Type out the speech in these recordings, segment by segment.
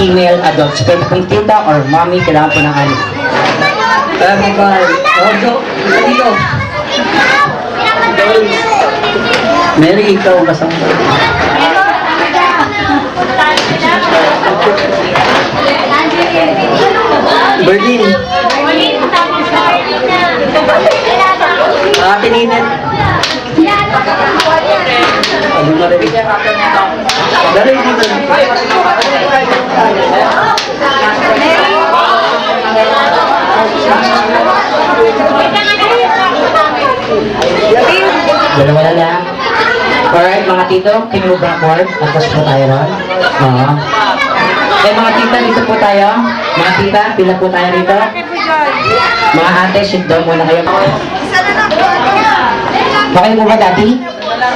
female adults. Pwede pong tita or mommy, kailangan po ng anik. Dito. Mary, ikaw kasama. Berlin. Ate Ninit. Ano na rin? Dari dito. Dalawa na lang. Alright, mga tito, can you backward? Tapos po tayo ron. Oo. Mga tita, dito po tayo. Mga tita, pila po tayo rito. Mga ate, sit down muna kayo. Okay po ba, Daddy?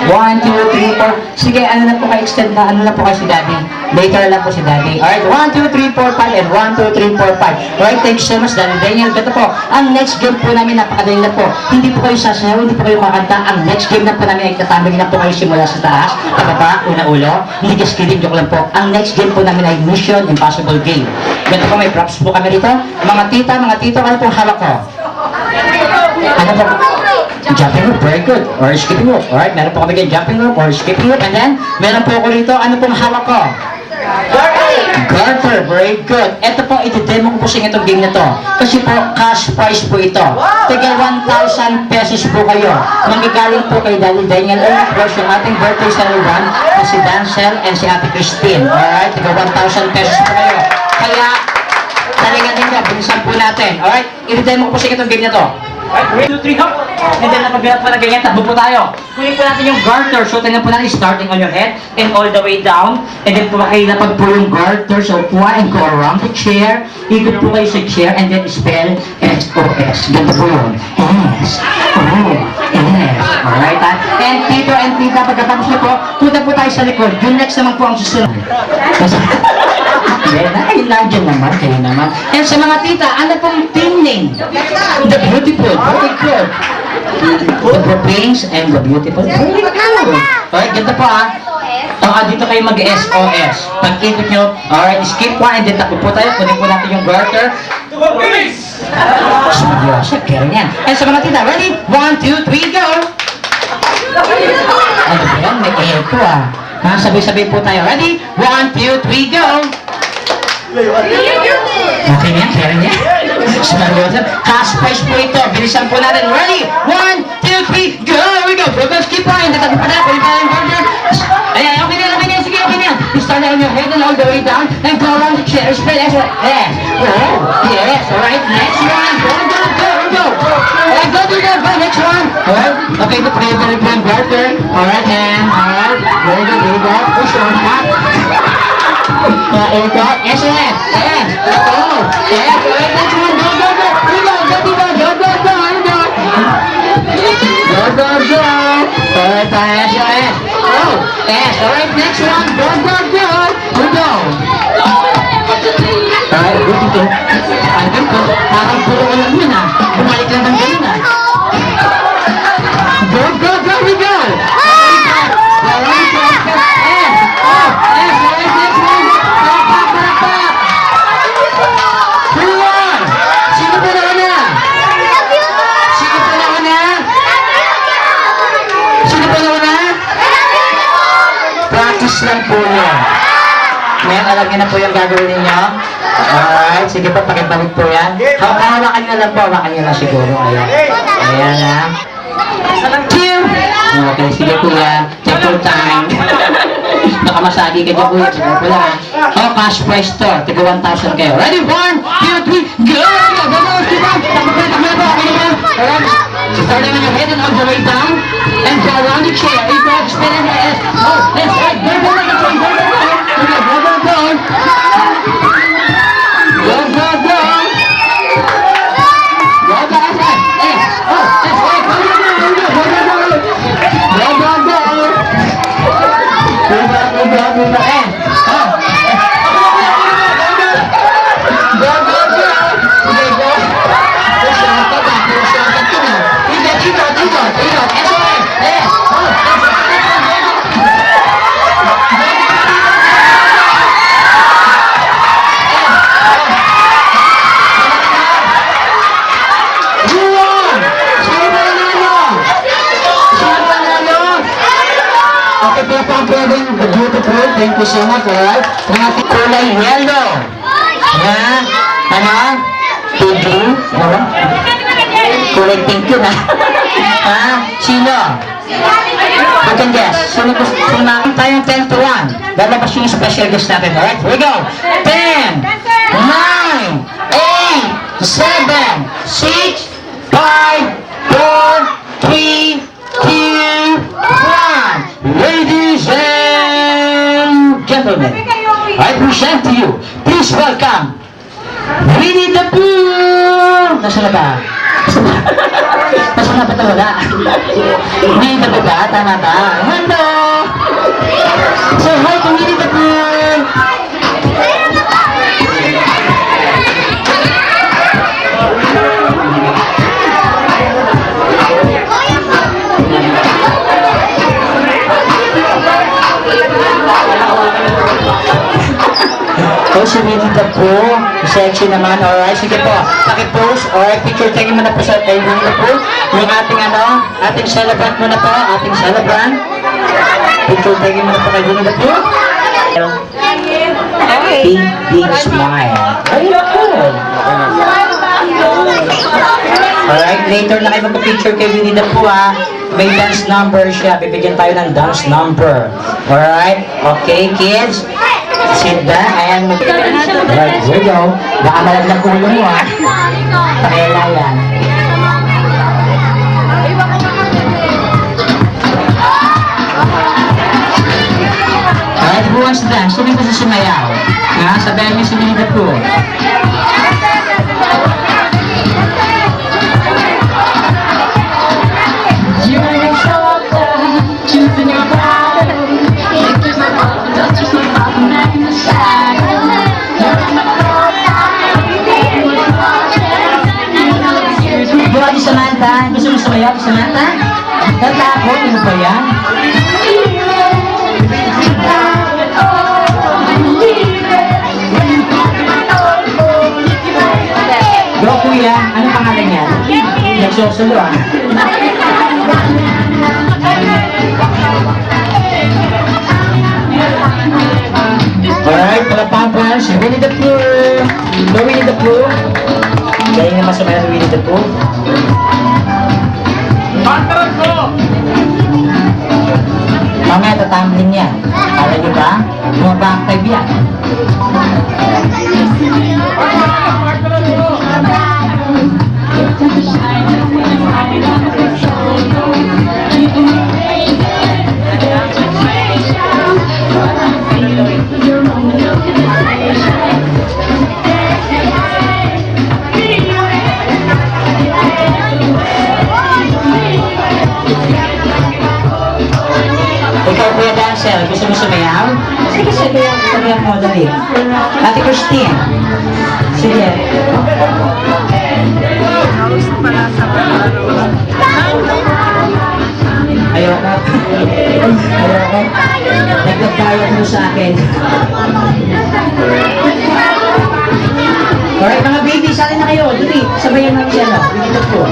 1, 2, 3, 4. Sige, ano na po ka-extend na, ano na po kayo si Daddy? Later lang po si Daddy. Alright, 1, 2, 3, 4, 5, and 1, 2, 3, 4, 5. Alright, thank you so much, Daddy Daniel. Ganito po, ang next game po namin, napakadali na po. Hindi po kayo sasayaw, hindi po kayo kakanta. Ang next game na po namin ay tatamig na po kayo simula sa taas, pababa, una ulo. Hindi just kidding, joke lang po. Ang next game po namin ay Mission Impossible Game. Ganito po, may props po kami rito. Mga tita, mga tito, ano pong hawak ko? Ano po? Jumping rope, very good. Or skipping rope. Alright, meron po kami kayo jumping rope or skipping rope. And then, meron po ako rito, ano pong hawak ko? Garter, very good. Ito po, iti-demo ko po sa itong game na to. Kasi po, cash prize po ito. Tiga 1,000 pesos po kayo. Manggagaling po kay Daddy Daniel. And of course, yung ating birthday celebration, si Dancel and si Ate Christine. Alright, tiga 1,000 pesos po kayo. Kaya, talaga din na, binisan po natin. Alright, iti-demo ko po sa itong game na to. Alright, 1, 2, 3, hop! And then napagbirat po na ganyan, takbo po tayo. Kunin po natin yung garter. So, tingnan po natin, starting on your head and all the way down. And then po kayo napag po yung garter. So, puha and go around the chair. Ikot po kayo sa chair and then spell S-O-S. Ganito po yun. S. O. S. Alright, ha? And tito and tita, pagkatapos na po, punta po tayo sa likod. Yung next naman po ang susunod. Ay, nandiyan naman, kayo naman. And sa mga tita, ano pong team name? The Beautiful, very good. The Province and the Beautiful, very good. Alright, ganito po dito kayo mag-SOS. Pag-ikot nyo, alright, skip one and then takbo po tayo. Kunin po natin yung garter. Seryoso, kaya yan. And sa mga tita, ready? 1, 2, 3, go! Ano ba yan? May echo sabay-sabay po tayo. Ready? 1, 2, 3, go! Okay na yan, kaya niya. Seryoso. Cash prize po ito. Bilisan po natin. Ready? 1, 2, 3, go! We go! Go, skip one. Tatagpo pa na. Kunin pa na yung burger. Ayan, okay na. Sige, okay na. You start on your head and all the way down. And go around the chair. Spread S. Yes. Oh, yes. Alright, next one. Go. Alright, go to the next one. Alright. Okay, the very good burger. Alright, and alright. Very good. Here we go. Push on back. Ikot. S. Yes. Go. Yes. Alright, next one. Go. Here we go. Go. Alright, S. Oh, S. Alright, next one. Go. We go. Alright, good ito. Ang ko. Parang puro ko lang yun Bumalik lang ng ganun Go. We go. Alright, S. Oh, S. Alright, next one. Back. 3-1. Sino po na una? Practice lang po yun. Ngayon, alam niyo na po yung gagawin ninyo. Alright, sige po, pakibalik po yan. Hawakan niyo lang po, hawakan niyo lang siguro. Ayan Okay, sige po yan. Take your time. Baka masagi ka dyan po yan. Sige po lang. Cash prize to. Tiga 1,000 kayo. Ready? 1, 2, 3, go! Takbo po. Alright. Starting on your head and all the way down. And go around the chair. Ikot, spin and S. Oh, let's go. Go. thank you so much, alright? Mga kulay yellow. Ha? Ano? Pink? Ano? Kulay pink yun, ha? Ha? Sino? You can guess. Sino gusto? Sumakin tayong 10 to 1. Lalabas yung special guest natin, alright? Here we go. 10, 9, 8, 7, 6, 5, 4, 3, 2, 1. Ladies and gentlemen, I present to you, please welcome, Winnie the Pooh! Nasaan na ba? Nasaan na ba ito? Wala. Winnie the Pooh ba? Tama ba? Hello! So, hi to Winnie the Pooh! Oh, si Winnie the Pooh. Sexy naman. Alright, sige po. Paki-post. Alright, picture taking mo na po sa kay Winnie the Pooh. Yung ating ating celebrant mo na po. Ating celebrant. Picture taking mo na po kay Winnie the Pooh. Big smile. Very cool. Alright, later na kayo magpa-picture kay Winnie the Pooh, ha. May dance number siya. Bibigyan tayo ng dance number. Alright? Okay, kids? Sit back and... Alright, here we go. Baka malaglag ulo mo, ha. Pakila yan. Alright, who wants to dance? Sino gusto sumayaw? Ha? Sabayan niyo si Winnie the Pooh. Buwan ni Samantha. Gusto mo sumayaw, Samantha? Tatakot, ano ba yan? Go, kuya. Ano pangalan niya? Nagsusulo, ah. Alright, palapapan. Si Winnie the Pooh. Go, Winnie the Pooh. Galing naman sa mga Winnie the Pooh. Mamaya tatambling yan. Alam niyo ba? Mga back type yan. Ikaw, Kuya Dancel, gusto mo sumayaw? Sige, sabayan mo, dali. Ate Christine. Sige. Ayoko. Ayoko. Nagpapayag mo sa akin. Alright, mga baby, sali na kayo. Dali, sabayan namin siya, no? Winnie the Pooh.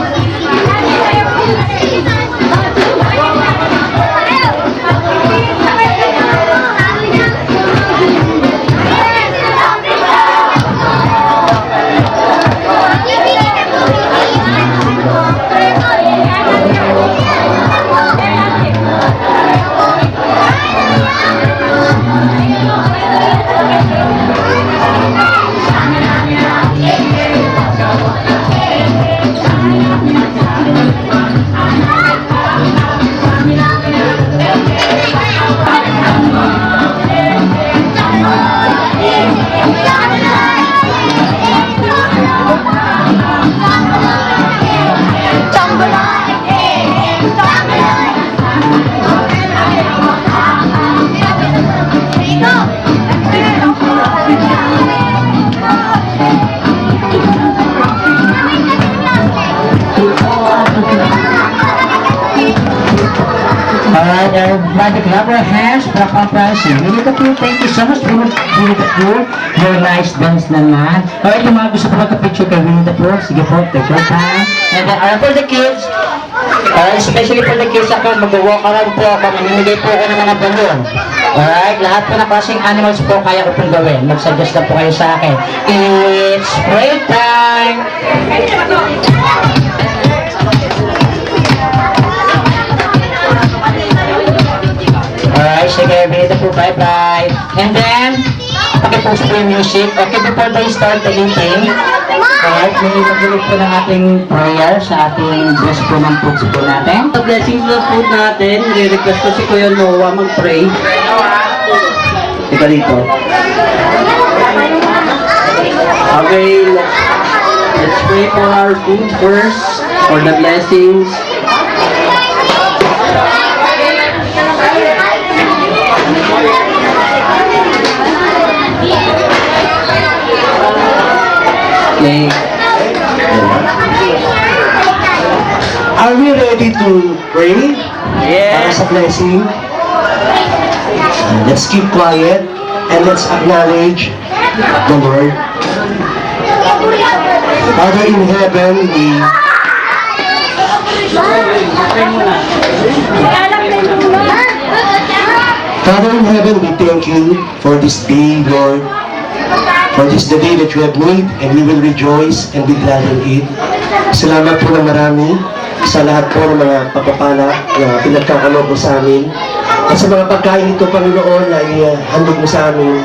Everybody clap our hands para papansin. Winnie the Pooh, thank you so much. Winnie the Pooh, your nice dance naman. Alright, yung mga gusto po magka-picture kay Winnie the Pooh, sige po, take your time. And then, for the kids, especially for the kids, ako mag-walk around po ako, mamimigay po ako ng mga balon. Alright, lahat po na klaseng animals po kaya ko pong gawin. Mag-suggest na po kayo sa akin. It's pray time! Alright, sige, binito po, bye-bye. And then, pakipost po yung music. Okay, before they start the eating, alright, may mag-ulit po ng ating prayer sa ating bless po ng foods po natin. Sa blessings ng food natin, re-request ko si Kuya Noah mag-pray. Ika dito. Okay, let's pray for our food first, for the blessings. Okay. Are we ready to pray? Para sa blessing? Let's keep quiet and let's acknowledge the Lord. Father in heaven, we thank you for this day, Lord. For this the day that you have made, and we will rejoice and be glad in it. Salamat po na marami sa lahat po ng mga pagpapala na pinagkakaloob mo sa amin. At sa mga pagkain ito, Panginoon, na handog mo sa amin,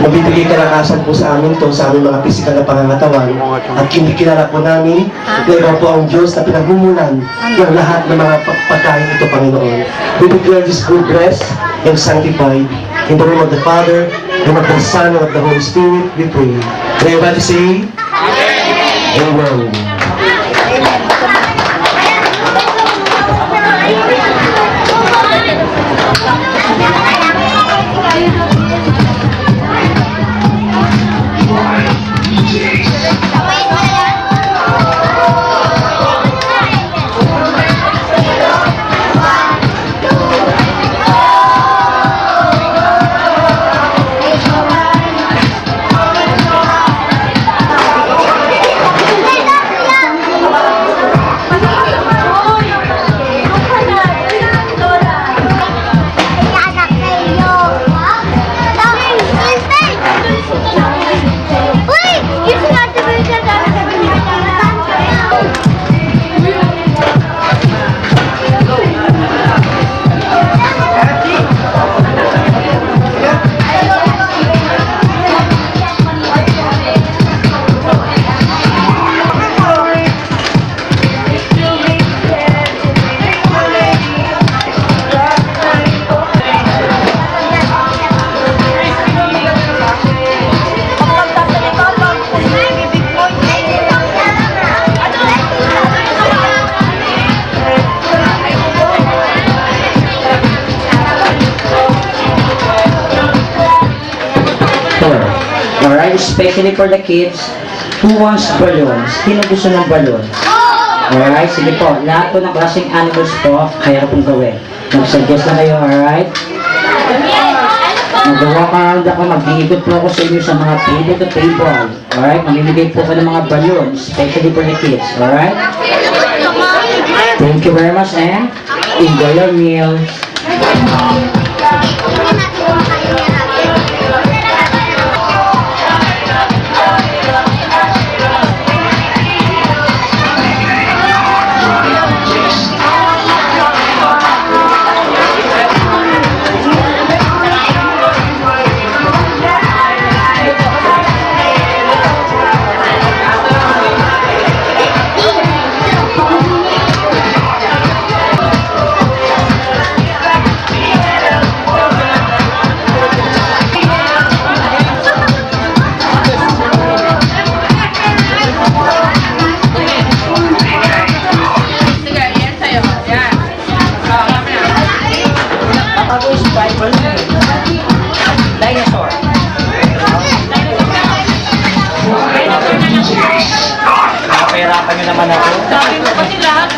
mabibigay kalakasan po sa amin ito sa aming mga pisikal na pangangatawan. At kinikilala po namin na ikaw po ang Diyos na pinagmumulan ng lahat ng mga pagkain ito, Panginoon. We declare this food blessed and sanctified. In the name of the Father, and of the Son, and of the Holy Spirit, we pray. And everybody say, Amen. Alright, especially for the kids who wants balloons. Sino gusto ng balloon? Alright, sige po. Lahat po ng klaseng animals po, kaya pong gawin. Mag-suggest na kayo, alright? Magawa ka ako, mag-iikot po ako sa inyo sa mga table to table. Alright, mamimigay po ko ng mga balloons, especially for the kids. Alright? Thank you very much and enjoy your meal. Dinosaur. Napahirapan nyo naman ako. Sabi mo kasi lahat.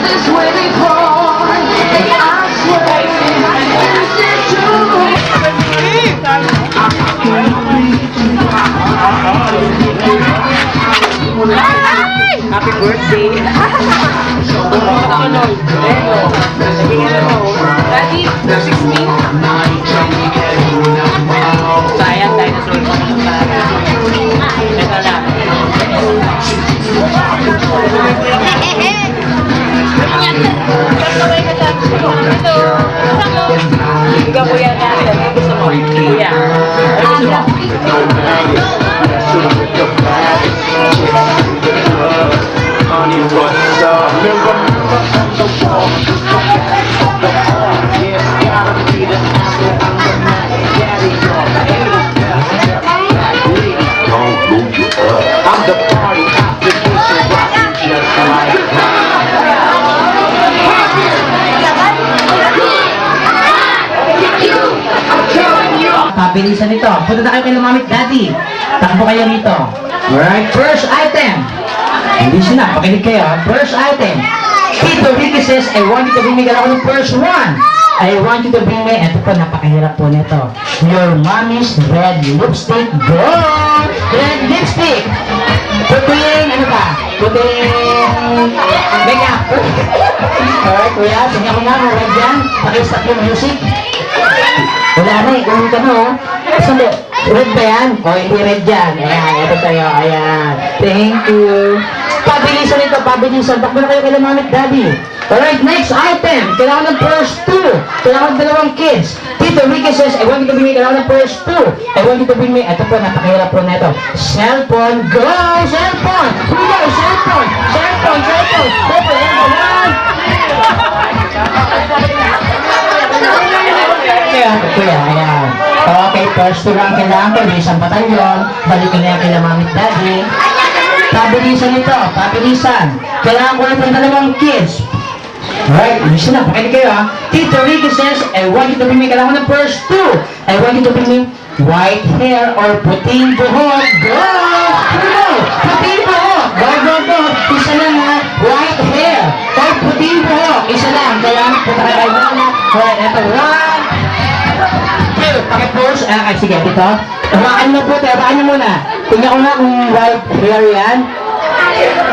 This way before Daddy, 16. Sayang, dinosaur pa naman tayo. Ito lang. Ikaw kuya natin. Ano gusto mo? Kuya. Ano gusto mo? I'm the party application rocking just like Pabilisan nito. Punta na kayo kay Lumamit Daddy. Takbo kayo rito. Alright, first item. Hindi sila, pakinig kayo. First item. Tito Ricky says, I want you to bring me ako ng first one. I want you to bring me, eto po, napakahirap po nito. Your mommy's red lipstick. Go! Red lipstick! Puting, ano ba? Puting makeup. Alright, kuya, tingnan ko nga, red yan. Pakistop yung music. Wala na eh, kung ka mo. Saan ba? Red ba yan? O, hindi red yan. Ayan, ito sa'yo. Ayan. Thank you. Pabilisan ito, pabilisan. Takbo na kayo kay Mamit Daddy. Alright, next item. Kailangan ng first two. Kailangan ng dalawang kids. Tito Ricky says, I want you to bring me, kailangan ng first two. I want you to bring me, ito po, napakahirap po na ito. Cellphone, go! Cellphone! Here we go, cellphone! Cellphone, cellphone! Cellphone, one! Kuya, ayan. Okay, first two lang kailangan ko. May isang batalyon. Balik na yan kay Mamit Daddy. Pabilisan ito, pabilisan. Kailangan ko ng dalawang kids. Alright, listen na, pakinig kayo ha. Tito Ricky says, I want you to bring me, kailangan ko ng first two. I want you to bring me white hair or puting buhok. Go! Go! Puting buhok! Go, go, go! Isa lang ha. White hair or puting buhok. Isa lang. Kailangan punta kayo kayo na. Alright, eto. One. Two. Pakipose. Sige, dito. Hawakan mo po, hawakan nyo muna. Tingnan ko nga kung white hair yan.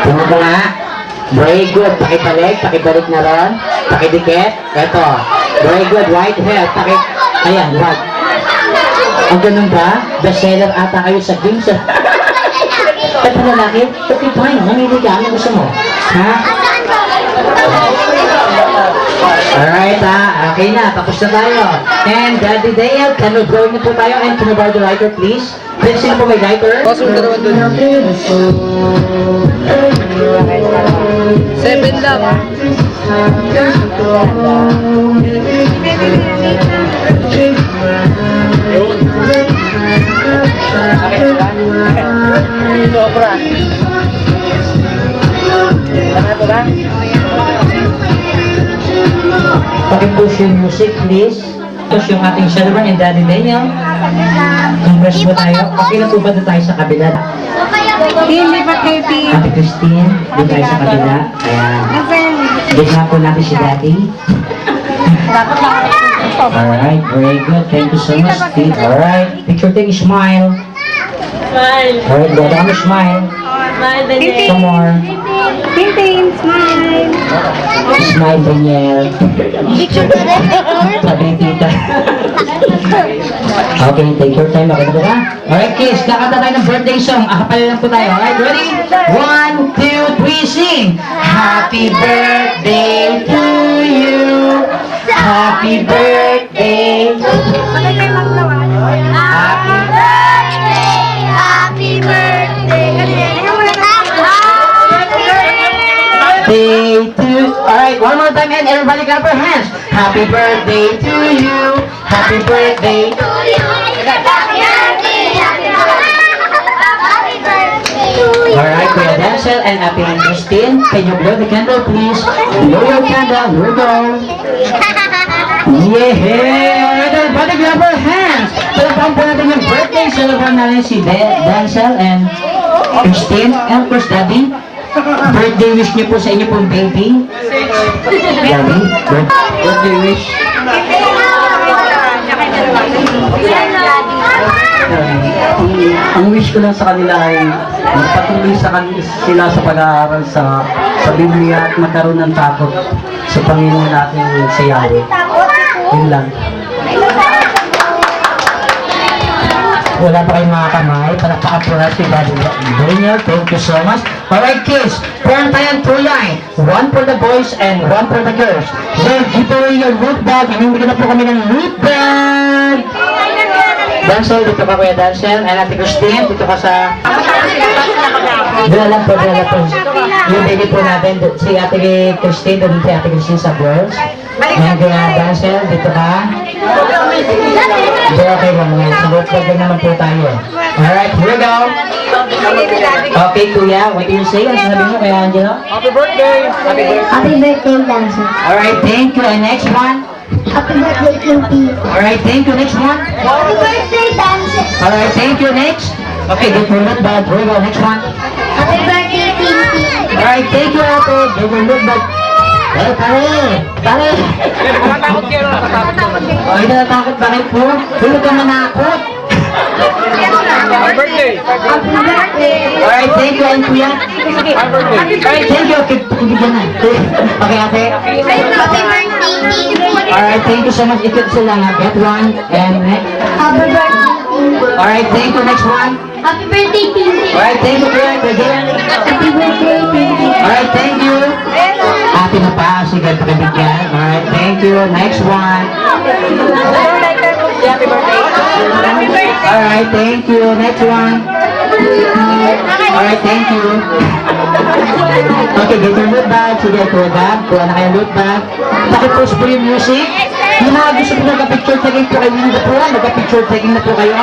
Tingnan ko nga. Very good. Pakibalik na ron. Pakidikit. Eto. Very good. White hair. Ayan, what? Ang ganun ba? Bestseller ata kayo sa games. Eto lalaki. Okay, fine. Mamili ka. Ano gusto mo? Ha? Alright ha, okay na, tapos na tayo. And Daddy Dale, can we blow na po tayo? And can we borrow the lighter please? Please, sino po may lighter? Pasok na naman doon. 7 lang. Sobra. Ano ito ba? Pakipush yung music please. Push yung ating Shelburne and Daddy Daniel. Congress po tayo. Okay na po ba doon tayo sa kabila? Hindi pa kayo, Pete. Ate Christine, doon tayo sa kabila. Ayan. Bigyan po natin si Daddy. Alright, very good. Thank you so much, Steve. Alright, picture take, smile. Smile. Alright, go down, smile. Smile, Some more. Tintin, smile. Smile, Daniel. Picture ka rin. Sabi ni tita. Okay, take your time. Okay na po ka? Alright, kids, kakanta tayo ng birthday song. Akapala lang po tayo. Alright, ready? 1, 2, 3, sing! Happy birthday to you. Happy birthday. Bakit kayo maglawan? Happy birthday! Happy birthday! Day to... Alright, one more time and everybody clap your hands. Happy birthday to you. Happy birthday. Alright, Kuya Denzel and Ate Christine, can you blow the candle please? Blow your candle, here we go. Yeah! Alright, everybody clap your hands. Talagang po natin yung birthday celebrate natin si Denzel and Christine and of course Daddy. Birthday wish niyo po sa inyo pong baby. Daddy, birthday wish. Ang wish ko lang sa kanila ay magpatuloy sila sa pag-aaral sa Biblia at magkaroon ng takot sa Panginoon natin sa Yahweh. Yun lang. Wala pa kayong mga kamay. Palakpakan po natin si Daddy Daniel. Thank you so much. Alright kids, meron tayong 2 line. 1 for the boys and 1 for the girls. Then, give away your loot bag. Hinimigyan na po kami ng loot bag. Dancel, dito ka Kuya Dancel. And Ate Christine, dito ka sa... Dala po. Yung baby po natin, si Ate Christine, doon si Ate Christine sa girls. And Kuya Dancel, dito ka. So, okay lang yan. So, loot bag lang naman po tayo. Alright, here we go. Okay, Kuya, what do you say? Ano sabi mo kay Angelo? Happy birthday, Dancer. Alright, thank you. And next one. Happy birthday, Kinty. Alright, thank you. Next one. Happy birthday, Dancer. Alright, thank you. Next. Okay, get your loot bag. Here we go. Next one. Happy birthday, Kinty. Alright, thank you, Ate. Get your loot bag. Eh, pare. Natatakot kayo, natatakot kayo. Ay, natatakot bakit po? Huwag ka manakot. Happy birthday! Happy birthday. Alright, thank you, and Kuya. Happy birthday! Alright, thank you. Kibigyan na. Okay, Ate. Happy birthday, Kinty. Alright, thank you so much. Ikot sila nga. Get one. And next. Happy birthday. Alright, thank you. Next one. Happy birthday, Kinty. Alright, thank you, Kuya. Again. Happy birthday, Kinty. Alright, thank you. Ate na pa. Sige, pakibigyan. Alright, thank you. Next one. Happy birthday! Alright, thank you. Next one. Alright, thank you. Okay, get your loot bag. Sige, kuha bag. Kuha na kayong loot bag. Pakipost po yung music. Yung mga gusto po nagka-picture taking po kayo dito po. Nagka-picture taking na po kayo.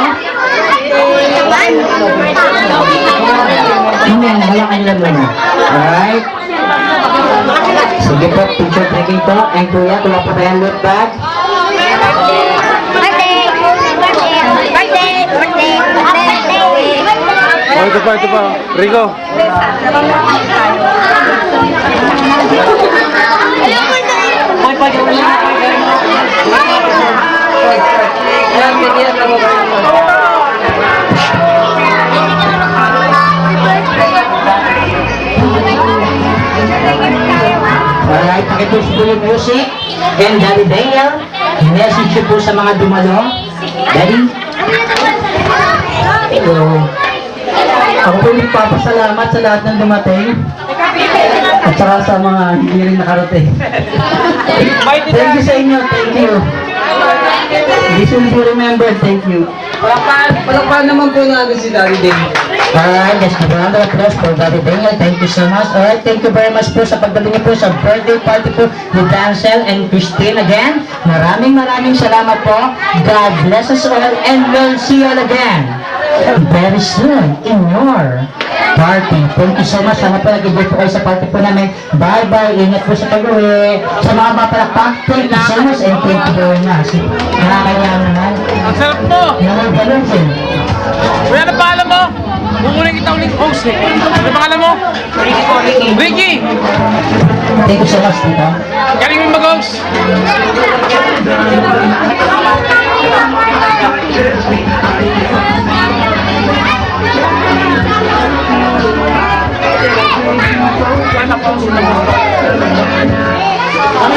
Hindi, wala kayo lang muna. Alright. Sige po, picture taking po. And kuya, kuha po tayong loot bag. Ito pa. Rico. Alright, pakipost po yung music. And Daddy Daniel, message niyo po sa mga dumalo. Daddy? So, ako po yung papasalamat sa lahat ng dumating. At saka sa mga hindi rin nakarating. Thank you sa inyo. Thank you. This will be remembered. Thank you. Palakpakan naman po natin si Daddy Daniel. Alright, let's give a round of applause for Daddy Daniel. Thank you so much. Alright, thank you very much po sa pagdating niyo po sa birthday party po ni Dancel and Christine again. Maraming salamat po. God bless us all and we'll see you all again very soon in your party. Thank you so much. Sana po nag-enjoy po kayo sa party po namin. Bye-bye. Ingat po sa pag-uwi. Sa mga mapalakpak, thank you so much and thank you very much. Nakakayaman. Ang sarap mo! Naman balansin. Kuya, ano pangalan mo? Kukunin kita ulit host eh. Ano pangalan mo? Ricky! Thank you so much, Tito. Galing mo mag-host!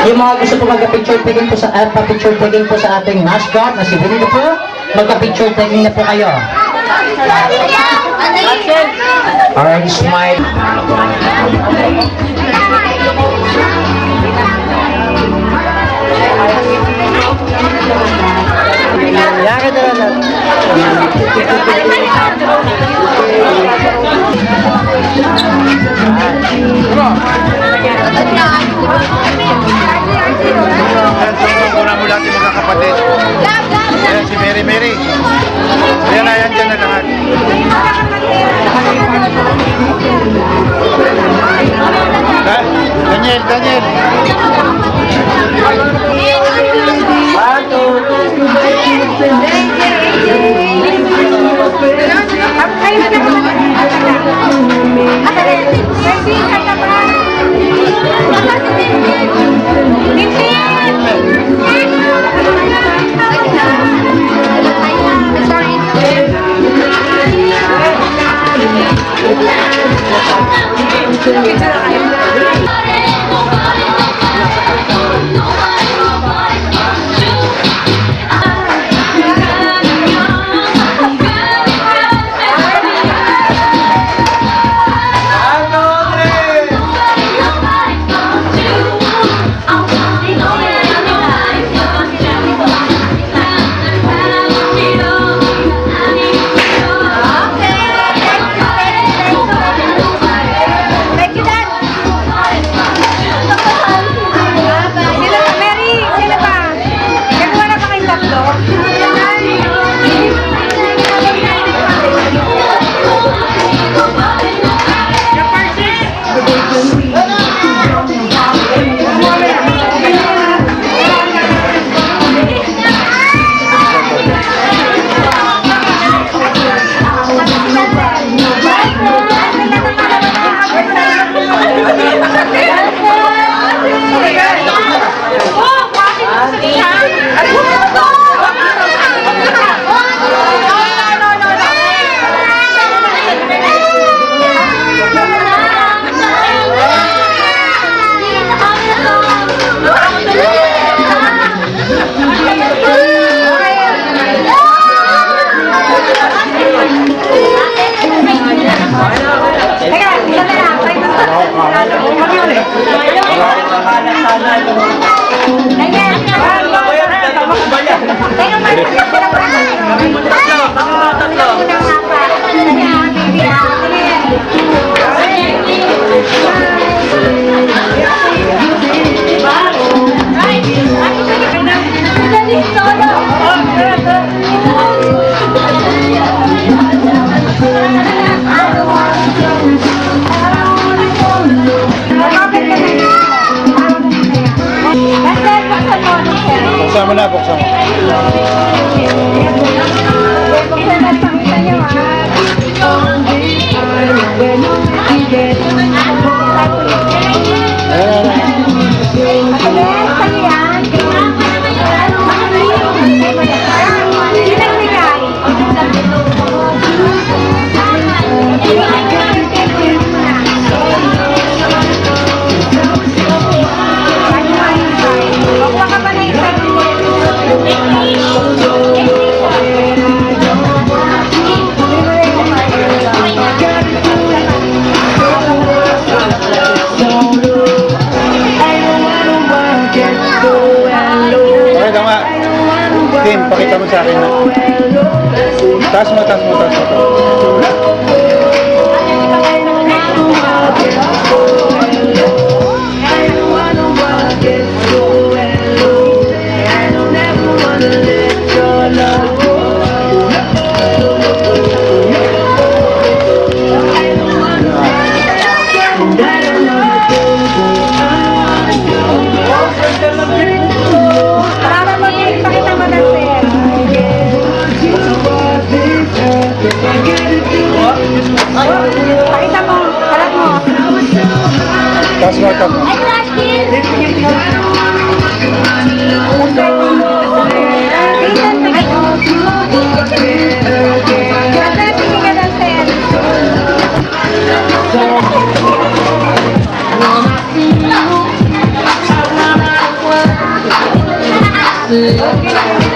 Yung mga gusto po magka-picture taking po sa pa-picture taking po sa ating mascot na si Winnie the Pooh, magka-picture taking na po kayo. Alright, smile. Yakin na lang. Una mo lahat yung mga kapatid. Ayan si Mary. Ayan na, yan dyan na lahat. Ha? Daniel. Buksan mo na, buksan mo. Pakita nga. Tim, pakita mo sa akin na. Taas mo, taas mo, taas mo. Taas mo, taas mo. Okay.